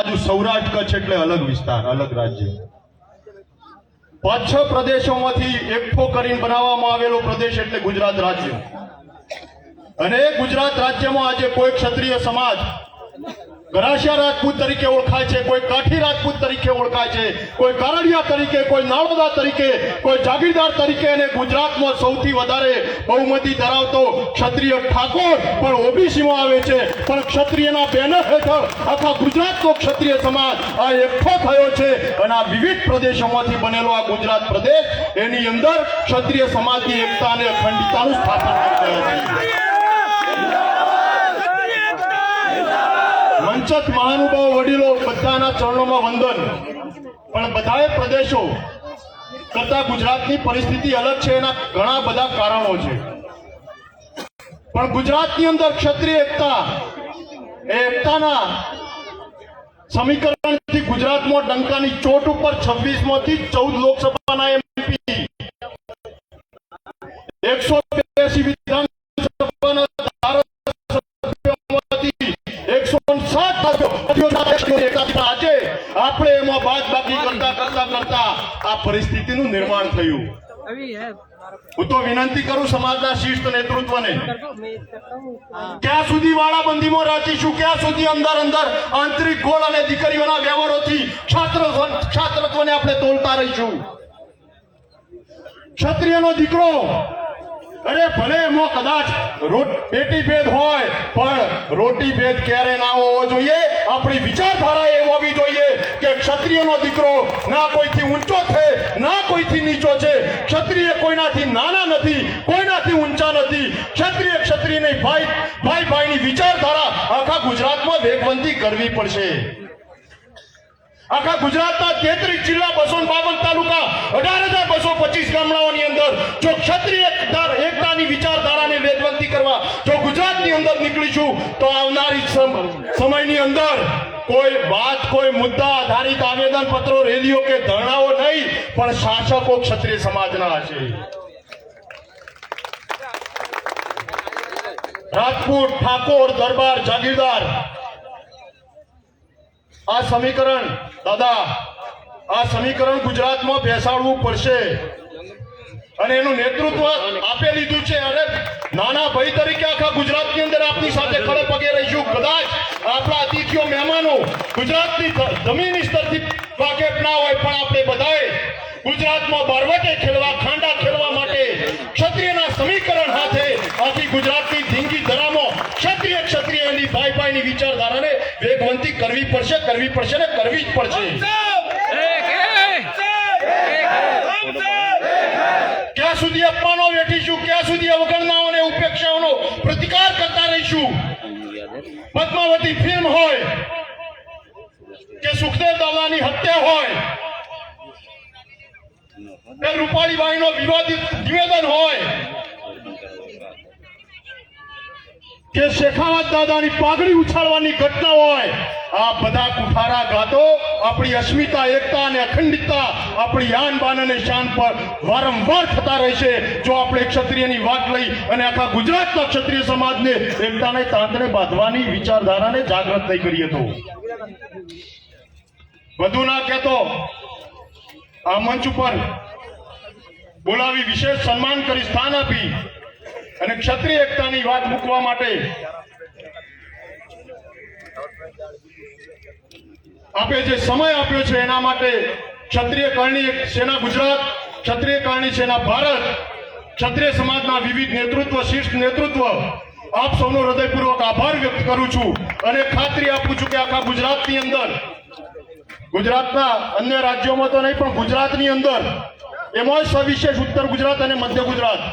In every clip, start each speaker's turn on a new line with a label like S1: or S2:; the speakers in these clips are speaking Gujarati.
S1: બાજુ સૌરાષ્ટ્ર કચ્છ એટલે અલગ વિસ્તાર, અલગ રાજ્ય. 5-6 પ્રદેશોમાંથી એકઠો કરીને બનાવવામાં આવેલો પ્રદેશ એટલે ગુજરાત રાજ્ય. અને ગુજરાત રાજ્યમાં આજે કોઈ ક્ષત્રિય સમાજ ગરાસિયા રાજપૂત તરીકે ઓળખાય છે, કોઈ કાઠી રાજપૂત તરીકે ઓળખાય છે, કોઈ કારડિયા તરીકે, કોઈ નાળોદા તરીકે, કોઈ જાગીરદાર તરીકે, અને ગુજરાતમાં સૌથી વધારે બહુમતી ધરાવતો ક્ષત્રિય ઠાકોર પણ ઓબીસીમાં આવે છે. પણ ક્ષત્રિયના બેનર હેઠળ આખા ગુજરાતનો ક્ષત્રિય સમાજ આ એકઠો થયો છે. અને આ વિવિધ પ્રદેશોમાંથી બનેલો આ ગુજરાત પ્રદેશ, એની અંદર ક્ષત્રિય સમાજની એકતા અને અખંડિતતાનું સ્થાપન કરી રહ્યા છે. મંચક મહાનુભાવ વડીલો બધાના ચરણોમાં વંદન. પણ બધાએ પ્રદેશો કરતા ગુજરાતની પરિસ્થિતિ અલગ છે. એના ઘણા બધા કારણો છે. પણ ગુજરાતની અંદર ક્ષત્રિય એકતા, એ એકતાના સમીકરણથી ગુજરાતમાં ડંકાની ચોટ ઉપર 26 માંથી 14 લોકસભાના એમપી, 182 વિધાનસભાના આજે આપણે એમાં બાદબાકી કરતા આ પરિસ્થિતિનું નિર્માણ થયું. હું તો વિનંતી કરું સમાજના શિષ્ટ નેતૃત્વને, ક્યાં સુધી વાળાબંધીમાં રાખીશું? ક્યાં સુધી અંદર આંતરિક ગોળ અને દીકરીઓના વ્યવહારોથી છાત્રત્વને આપણે તોલતા રહીશું? ક્ષત્રિયનો દીકરો, અરે ભલે એમાં કદાચ પેટી ભેદ હોય, પણ રોટી ભેદ ક્યારે ના હોવો જોઈએ. આપણી વિચારધારા એ હોવી જોઈએ કે ક્ષત્રિયનો દીકરો ના કોઈથી ઊંચો છે, ના કોઈથી નીચો છે. ક્ષત્રિય કોઈનાથી નાના નથી, કોઈનાથી ઊંચા નથી. ક્ષત્રિય નહીં, ભાઈની વિચારધારા આખા ગુજરાતમાં વેગવંતી કરવી પડશે. આખા ગુજરાતના 33 જિલ્લા, 252 તાલુકા, 18,225 ગામડાઓની અંદર જો ક્ષત્રિય એકતાની વિચારધારાને વેગવંતી કરવા જો ગુજરાતની અંદર નીકળીશું તો આવનારી સમયની અંદર કોઈ વાત, કોઈ મુદ્દા આધારિત આવેદન પત્રો, રેલીઓ કે ધરણાઓ નહીં, પણ શાસકો ક્ષત્રિય સમાજના હશે. રાજપૂત, ઠાકોર, દરબાર, જાગીરદાર, આ સમીકરણ દાદા, આ સમીકરણ ગુજરાતમાં બેસાડવું પડશે. અને એનું નેતૃત્વ આપે લીધું છે. અને નાના ભાઈ તરીકે આખા ગુજરાતની અંદર આપની સાથે ખડે પગે રહીશું. કદાચ આપણા અતિથિઓ, મહેમાનો ગુજરાતની જમીની સ્તરથી વાકેફ ના હોય, પણ આપણે બધાએ ગુજરાતમાં બારવટે ખેલવા, ખાંડા ખેલવા માટે ક્ષત્રિયના સમીકરણ હાથે આખી ગુજરાતની ધીંગી ધરામાં ક્ષત્રિયની ભાઈની વિચારધારાને વેગવંતી કરવી પડશે ને કરવી જ પડશે. ક્યાં સુધી અપમાનો વેઠીશું? ક્યાં સુધી અવગણનાઓ અને ઉપેક્ષાઓનો પ્રતિકાર કરતા રહીશું? પદ્માવતી ફિલ્મ હોય કે સુખદેવ દાદાની હત્યા હોય કે રૂપાળીબાઈનો વિવાદિત નિવેદન હોય કે શેખાવત દાદાની પાઘડી ઉછાળવાની ઘટના હોય, આ બધા કુઠારા ગાતો આપણી અસ્મિતા, એકતા અને અખંડિતતા, આપણી આન બાન અને શાન પર વારંવાર થતા રહેશે જો આપણે ક્ષત્રિયની વાત લઈ અને આખા ગુજરાતના ક્ષત્રિય સમાજને એકતાને તાંતણે બાંધવાની વિચારધારાને જાગૃત નહીં કરીએ તો. વધુ ના કહેતો આ મંચ ઉપર બોલાવી વિશેષ સન્માન કરી સ્થાન આપી અને ક્ષત્રિય એકતાની વાત મૂકવા માટે આપે જે સમય આપ્યો છે એના માટે ક્ષત્રિય કરણી સેના ગુજરાત, ક્ષત્રિય કરણી સેના ભારત, ક્ષત્રિય સમાજના વિવિધ નેતૃત્વ, શિષ્ટ નેતૃત્વ, આપ સૌનો હૃદયપૂર્વક આભાર વ્યક્ત કરું છું. અને ખાતરી આપું છું કે આખા ગુજરાતની અંદર, ગુજરાતના અન્ય રાજ્યોમાં તો નહીં પણ ગુજરાતની અંદર, એમાં સવિશેષ ઉત્તર ગુજરાત અને મધ્ય ગુજરાત,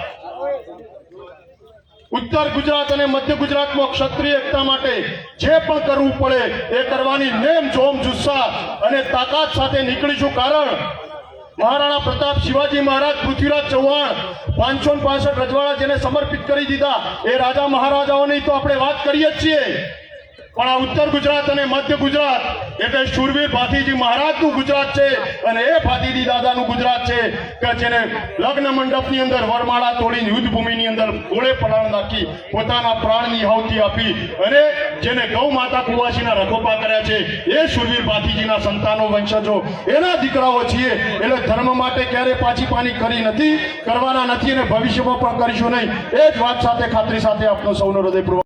S1: ઉત્તર ગુજરાત અને મધ્ય ગુજરાતમાં ક્ષત્રિય એકતા માટે જે પણ કરવું પડે એ કરવાની નેમ, જોમ, જુસ્સા અને તાકાત સાથે નીકળીશું. કારણ મહારાણા પ્રતાપ, શિવાજી મહારાજ, પૃથ્વીરાજ ચૌહાણ, 565 રજવાડા જેને સમર્પિત કરી દીધા, એ રાજા મહારાજાઓની તો આપણે વાત કરીએ જ છીએ. પણ આ ઉત્તર ગુજરાત અને મધ્ય ગુજરાત એટલે શૂરવીર ભાતીજી મહારાજનું ગુજરાત છે અને એ ભાતીજી દાદાનું ગુજરાત છે કે જેને લગ્ન મંડપની અંદર વરમાળા તોડીને યુદ્ધ ભૂમિની અંદર ગોળે પલાણ નાખી પોતાના પ્રાણની આહુતિ આપી અને જેને ગૌ માતા કુવાસીના રખોપા કર્યા છે એ શૂરવીર ભાતીજીના સંતાનો વંશજો એના દીકરાઓ છીએ એટલે ધર્મ માટે ક્યારે પાછી પાની કરી નથી, કરવાના નથી અને ભવિષ્યમાં પણ કરીશું નહીં. એ જ વાત સાથે ખાતરી સાથે આપનો સૌનો હૃદયપૂર્વક